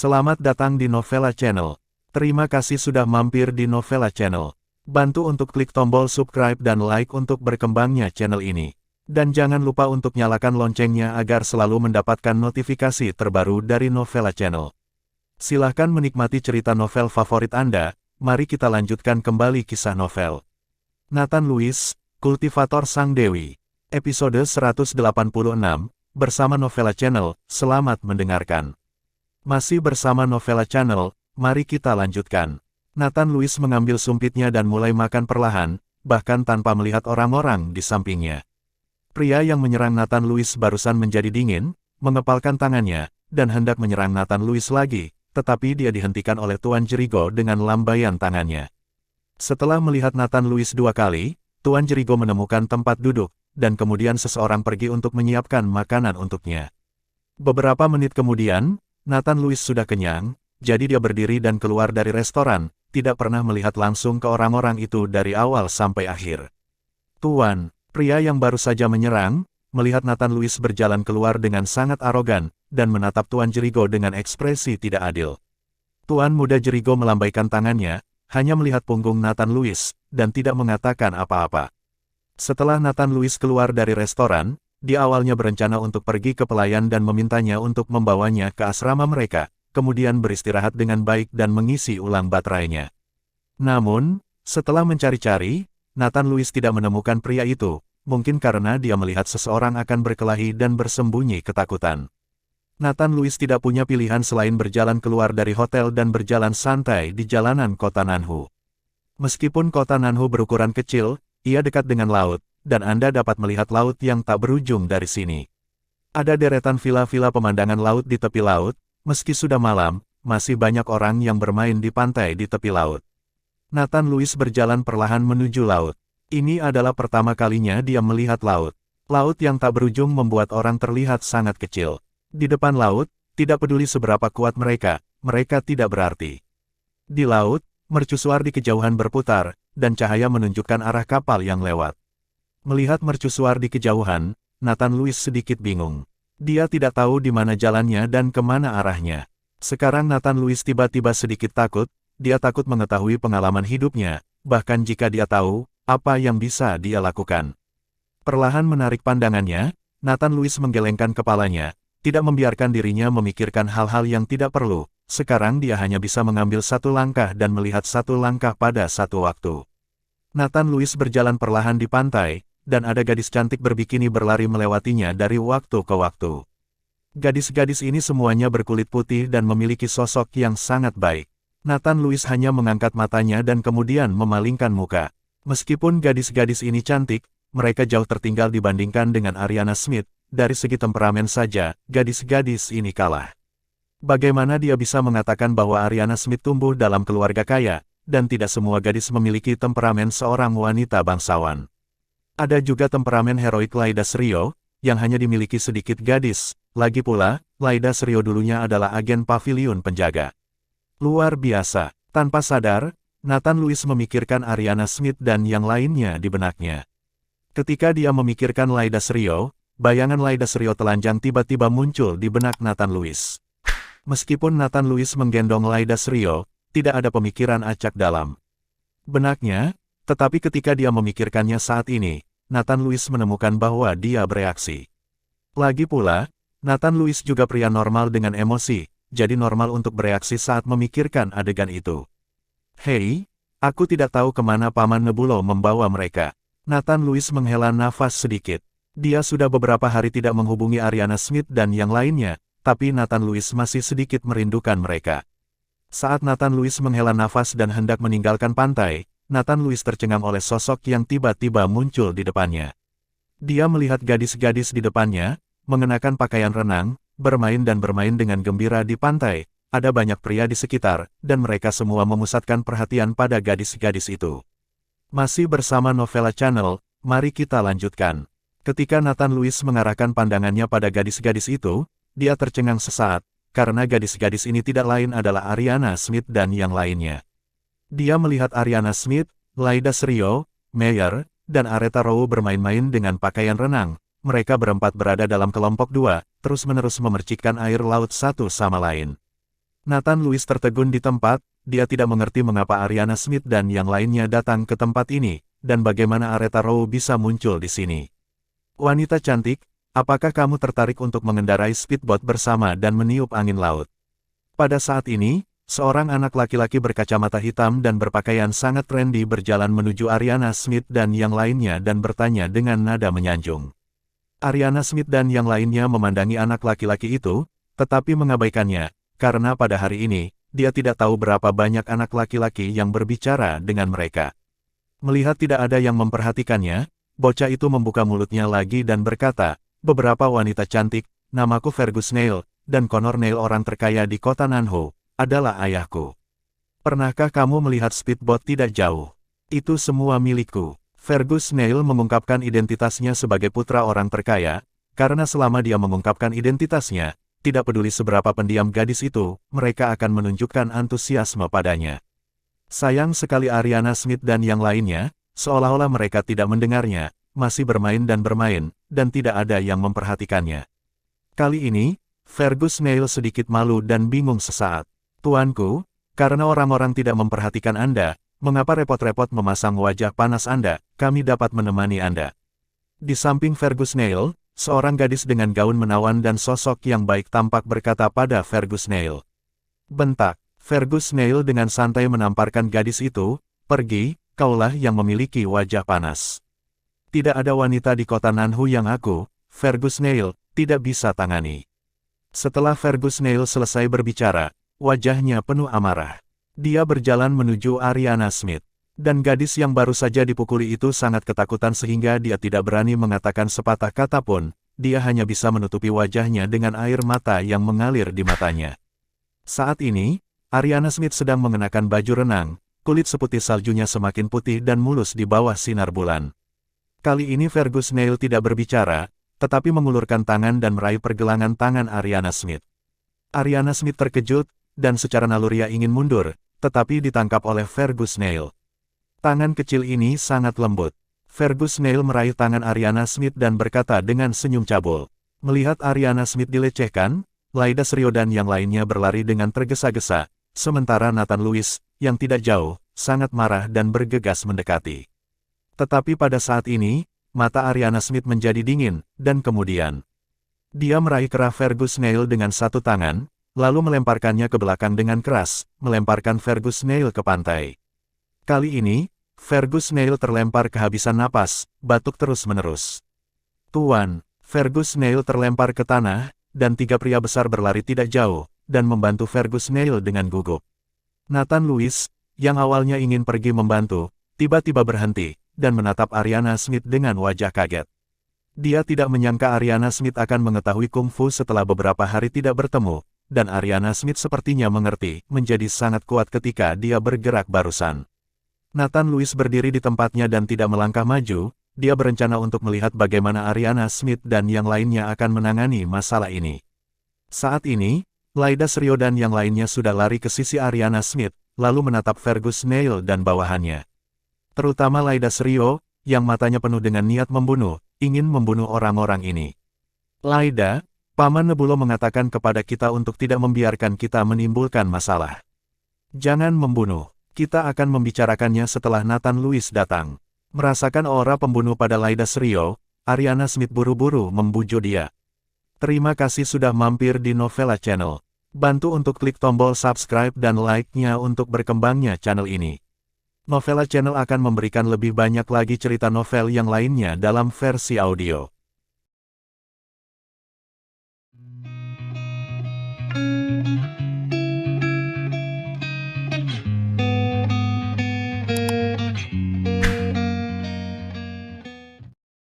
Selamat datang di Novella Channel. Terima kasih sudah mampir di Novella Channel. Bantu untuk klik tombol subscribe dan like untuk berkembangnya channel ini. Dan jangan lupa untuk nyalakan loncengnya agar selalu mendapatkan notifikasi terbaru dari Novella Channel. Silahkan menikmati cerita novel favorit Anda. Mari kita lanjutkan kembali kisah novel Nathan Lewis, Kultivator Sang Dewi. Episode 186, bersama Novella Channel. Selamat mendengarkan. Masih bersama Novella Channel, mari kita lanjutkan. Nathan Lewis mengambil sumpitnya dan mulai makan perlahan, bahkan tanpa melihat orang-orang di sampingnya. Pria yang menyerang Nathan Lewis barusan menjadi dingin, mengepalkan tangannya, dan hendak menyerang Nathan Lewis lagi, tetapi dia dihentikan oleh Tuan Jericho dengan lambaian tangannya. Setelah melihat Nathan Lewis dua kali, Tuan Jericho menemukan tempat duduk, dan kemudian seseorang pergi untuk menyiapkan makanan untuknya. Beberapa menit kemudian, Nathan Lewis sudah kenyang, jadi dia berdiri dan keluar dari restoran, tidak pernah melihat langsung ke orang-orang itu dari awal sampai akhir. Tuan, pria yang baru saja menyerang, melihat Nathan Lewis berjalan keluar dengan sangat arogan, dan menatap Tuan Jericho dengan ekspresi tidak adil. Tuan muda Jericho melambaikan tangannya, hanya melihat punggung Nathan Lewis, dan tidak mengatakan apa-apa. Setelah Nathan Lewis keluar dari restoran, dia awalnya berencana untuk pergi ke pelayan dan memintanya untuk membawanya ke asrama mereka, kemudian beristirahat dengan baik dan mengisi ulang baterainya. Namun, setelah mencari-cari, Nathan Lewis tidak menemukan pria itu, mungkin karena dia melihat seseorang akan berkelahi dan bersembunyi ketakutan. Nathan Lewis tidak punya pilihan selain berjalan keluar dari hotel dan berjalan santai di jalanan kota Nanhu. Meskipun kota Nanhu berukuran kecil, ia dekat dengan laut, dan Anda dapat melihat laut yang tak berujung dari sini. Ada deretan villa-villa pemandangan laut di tepi laut, meski sudah malam, masih banyak orang yang bermain di pantai di tepi laut. Nathan Lewis berjalan perlahan menuju laut. Ini adalah pertama kalinya dia melihat laut. Laut yang tak berujung membuat orang terlihat sangat kecil. Di depan laut, tidak peduli seberapa kuat mereka tidak berarti. Di laut, mercusuar di kejauhan berputar, dan cahaya menunjukkan arah kapal yang lewat. Melihat mercusuar di kejauhan, Nathan Lewis sedikit bingung. Dia tidak tahu di mana jalannya dan kemana arahnya. Sekarang Nathan Lewis tiba-tiba sedikit takut, dia takut mengetahui pengalaman hidupnya, bahkan jika dia tahu, apa yang bisa dia lakukan. Perlahan menarik pandangannya, Nathan Lewis menggelengkan kepalanya, tidak membiarkan dirinya memikirkan hal-hal yang tidak perlu. Sekarang dia hanya bisa mengambil satu langkah dan melihat satu langkah pada satu waktu. Nathan Lewis berjalan perlahan di pantai, dan ada gadis cantik berbikini berlari melewatinya dari waktu ke waktu. Gadis-gadis ini semuanya berkulit putih dan memiliki sosok yang sangat baik. Nathan Lewis hanya mengangkat matanya dan kemudian memalingkan muka. Meskipun gadis-gadis ini cantik, mereka jauh tertinggal dibandingkan dengan Ariana Smith. Dari segi temperamen saja, gadis-gadis ini kalah. Bagaimana dia bisa mengatakan bahwa Ariana Smith tumbuh dalam keluarga kaya, dan tidak semua gadis memiliki temperamen seorang wanita bangsawan. Ada juga temperamen heroik Laida Srio, yang hanya dimiliki sedikit gadis. Lagi pula, Laida Srio dulunya adalah agen paviliun penjaga. Luar biasa. Tanpa sadar, Nathan Lewis memikirkan Ariana Smith dan yang lainnya di benaknya. Ketika dia memikirkan Laida Srio, bayangan Laida Srio telanjang tiba-tiba muncul di benak Nathan Lewis. Meskipun Nathan Lewis menggendong Laida Srio, tidak ada pemikiran acak dalam benaknya, tetapi ketika dia memikirkannya saat ini, Nathan Lewis menemukan bahwa dia bereaksi. Lagi pula, Nathan Lewis juga pria normal dengan emosi, jadi normal untuk bereaksi saat memikirkan adegan itu. Hei, aku tidak tahu kemana Paman Nebulo membawa mereka. Nathan Lewis menghela nafas sedikit. Dia sudah beberapa hari tidak menghubungi Ariana Smith dan yang lainnya, tapi Nathan Lewis masih sedikit merindukan mereka. Saat Nathan Lewis menghela nafas dan hendak meninggalkan pantai, Nathan Lewis tercengang oleh sosok yang tiba-tiba muncul di depannya. Dia melihat gadis-gadis di depannya, mengenakan pakaian renang, bermain dengan gembira di pantai. Ada banyak pria di sekitar, dan mereka semua memusatkan perhatian pada gadis-gadis itu. Masih bersama Novella Channel, mari kita lanjutkan. Ketika Nathan Lewis mengarahkan pandangannya pada gadis-gadis itu, dia tercengang sesaat, karena gadis-gadis ini tidak lain adalah Ariana Smith dan yang lainnya. Dia melihat Ariana Smith, Laida Srio, Meyer, dan Aretha Rowe bermain-main dengan pakaian renang. Mereka berempat berada dalam kelompok dua, terus-menerus memercikkan air laut satu sama lain. Nathan Lewis tertegun di tempat, dia tidak mengerti mengapa Ariana Smith dan yang lainnya datang ke tempat ini, dan bagaimana Aretha Rowe bisa muncul di sini. Wanita cantik, apakah kamu tertarik untuk mengendarai speedboat bersama dan meniup angin laut? Pada saat ini, seorang anak laki-laki berkacamata hitam dan berpakaian sangat trendy berjalan menuju Ariana Smith dan yang lainnya dan bertanya dengan nada menyanjung. Ariana Smith dan yang lainnya memandangi anak laki-laki itu, tetapi mengabaikannya, karena pada hari ini, dia tidak tahu berapa banyak anak laki-laki yang berbicara dengan mereka. Melihat tidak ada yang memperhatikannya, bocah itu membuka mulutnya lagi dan berkata, beberapa wanita cantik, namaku Fergus Neil, dan Connor Neil orang terkaya di kota Nanho, adalah ayahku. Pernahkah kamu melihat speedboat tidak jauh? Itu semua milikku. Fergus Neil mengungkapkan identitasnya sebagai putra orang terkaya, karena selama dia mengungkapkan identitasnya, tidak peduli seberapa pendiam gadis itu, mereka akan menunjukkan antusiasme padanya. Sayang sekali Ariana Smith dan yang lainnya, seolah-olah mereka tidak mendengarnya, masih bermain dan tidak ada yang memperhatikannya. Kali ini, Fergus Neil sedikit malu dan bingung sesaat. Tuanku, karena orang-orang tidak memperhatikan Anda, mengapa repot-repot memasang wajah panas Anda, kami dapat menemani Anda. Di samping Fergus Neil, seorang gadis dengan gaun menawan dan sosok yang baik tampak berkata pada Fergus Neil. Bentak, Fergus Neil dengan santai menamparkan gadis itu, pergi, kaulah yang memiliki wajah panas. Tidak ada wanita di kota Nanhu yang aku, Fergus Neil, tidak bisa tangani. Setelah Fergus Neil selesai berbicara, wajahnya penuh amarah. Dia berjalan menuju Ariana Smith. Dan gadis yang baru saja dipukuli itu sangat ketakutan sehingga dia tidak berani mengatakan sepatah kata pun, dia hanya bisa menutupi wajahnya dengan air mata yang mengalir di matanya. Saat ini, Ariana Smith sedang mengenakan baju renang, kulit seputih saljunya semakin putih dan mulus di bawah sinar bulan. Kali ini Fergus Neil tidak berbicara, tetapi mengulurkan tangan dan meraih pergelangan tangan Ariana Smith. Ariana Smith terkejut, dan secara naluriah ingin mundur, tetapi ditangkap oleh Fergus Neil. Tangan kecil ini sangat lembut. Fergus Neil meraih tangan Ariana Smith dan berkata dengan senyum cabul. Melihat Ariana Smith dilecehkan, Laida Srio dan yang lainnya berlari dengan tergesa-gesa, sementara Nathan Lewis, yang tidak jauh, sangat marah dan bergegas mendekati. Tetapi pada saat ini, mata Ariana Smith menjadi dingin, dan kemudian dia meraih kerah Fergus Neil dengan satu tangan, lalu melemparkannya ke belakang dengan keras, melemparkan Fergus Neil ke pantai. Kali ini, Fergus Neil terlempar kehabisan napas, batuk terus-menerus. Tuan, Fergus Neil terlempar ke tanah, dan tiga pria besar berlari tidak jauh, dan membantu Fergus Neil dengan gugup. Nathan Lewis, yang awalnya ingin pergi membantu, tiba-tiba berhenti, dan menatap Ariana Smith dengan wajah kaget. Dia tidak menyangka Ariana Smith akan mengetahui kungfu setelah beberapa hari tidak bertemu, dan Ariana Smith sepertinya mengerti, menjadi sangat kuat ketika dia bergerak barusan. Nathan Lewis berdiri di tempatnya dan tidak melangkah maju, dia berencana untuk melihat bagaimana Ariana Smith dan yang lainnya akan menangani masalah ini. Saat ini, Laida Srio dan yang lainnya sudah lari ke sisi Ariana Smith, lalu menatap Fergus Neil dan bawahannya. Terutama Laida Srio, yang matanya penuh dengan niat membunuh, ingin membunuh orang-orang ini. Laida, Paman Nebulo mengatakan kepada kita untuk tidak membiarkan kita menimbulkan masalah. Jangan membunuh. Kita akan membicarakannya setelah Nathan Lewis datang. Merasakan aura pembunuh pada Laida Srio, Ariana Smith buru-buru membujuk dia. Terima kasih sudah mampir di Novella Channel. Bantu untuk klik tombol subscribe dan like-nya untuk berkembangnya channel ini. Novella Channel akan memberikan lebih banyak lagi cerita novel yang lainnya dalam versi audio.